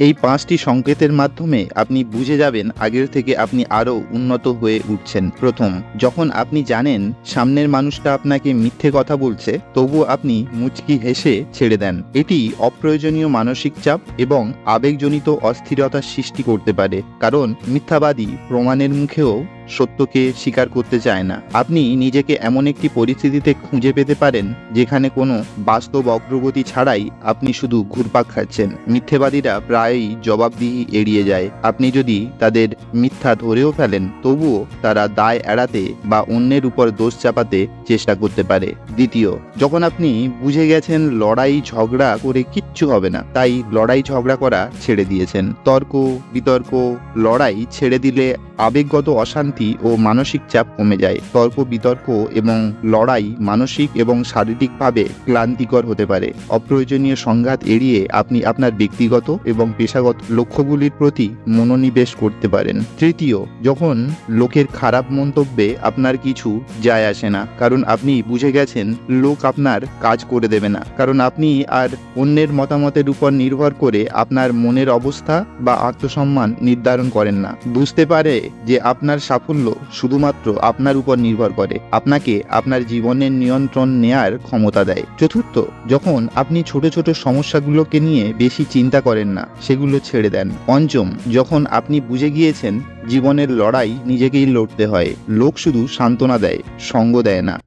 এই ৫টি সংকেতের মাধ্যমে আপনি বুঝে যাবেন আগের থেকে আপনি আরও উন্নত হয়ে উঠছেন। প্রথম, যখন আপনি জানেন সামনের মানুষটা আপনাকে মিথ্যে কথা বলছে, তবুও আপনি মুচকি হেসে ছেড়ে দেন। এটি অপ্রয়োজনীয় মানসিক চাপ এবং আবেগজনিত অস্থিরতার সৃষ্টি করতে পারে, কারণ মিথ্যাবাদী প্রমাণের মুখেও সত্যকে স্বীকার করতে চায় না। আপনি নিজেকে এমন একটি পরিস্থিতিতে খুঁজে পেতে পারেন যেখানে কোনো বাস্তব অগ্রগতি ছাড়াই আপনি শুধু ঘুরপাক খাচ্ছেন। মিথ্যেবাদীরা প্রায়ই জবাবদিহি এড়িয়ে যায়। আপনি যদি তাদের মিথ্যা ধরেও ফেলেন, তবুও তারা দায় এড়াতে বা অন্যের উপর দোষ চাপাতে চেষ্টা করতে পারে। দ্বিতীয়, যখন আপনি বুঝে গেছেন লড়াই ঝগড়া করে কিচ্ছু হবে না, তাই লড়াই ঝগড়া করা ছেড়ে দিয়েছেন। তর্ক বিতর্ক লড়াই ছেড়ে দিলে আবেগগত অশান্তি ও মানসিক চাপ কমে যায়। তর্ক বিতর্ক এবং লড়াই মানসিক এবং শারীরিকভাবে ক্লান্তিকর হতে পারে। অপ্রয়োজনীয় সংঘাত এড়িয়ে আপনি আপনার ব্যক্তিগত এবং পেশাগত লক্ষ্যগুলির প্রতি মনোনিবেশ করতে পারেন। তৃতীয়, যখন লোকের খারাপ মন্তব্যে আপনার কিছু যায় আসে না, কারণ আপনি বুঝে গেছেন লোক আপনার কাজ করে দেবে না, কারণ আপনি আর অন্যের মতামতের উপর নির্ভর করে আপনার মনের অবস্থা বা আত্মসম্মান নির্ধারণ করেন না। বুঝতে পারে যে আপনার সাফল্য শুধুমাত্র আপনার উপর নির্ভর করে, আপনাকে আপনার জীবনের নিয়ন্ত্রণ নেয়ার ক্ষমতা দেয়। চতুর্থ, যখন আপনি ছোট ছোট সমস্যাগুলোকে নিয়ে বেশি চিন্তা করেন না, সেগুলো ছেড়ে দেন। পঞ্চম, যখন আপনি বুঝে গিয়েছেন জীবনের লড়াই নিজেকেই লড়তে হয়, লোক শুধু সান্ত্বনা দেয়, সঙ্গ দেয় না।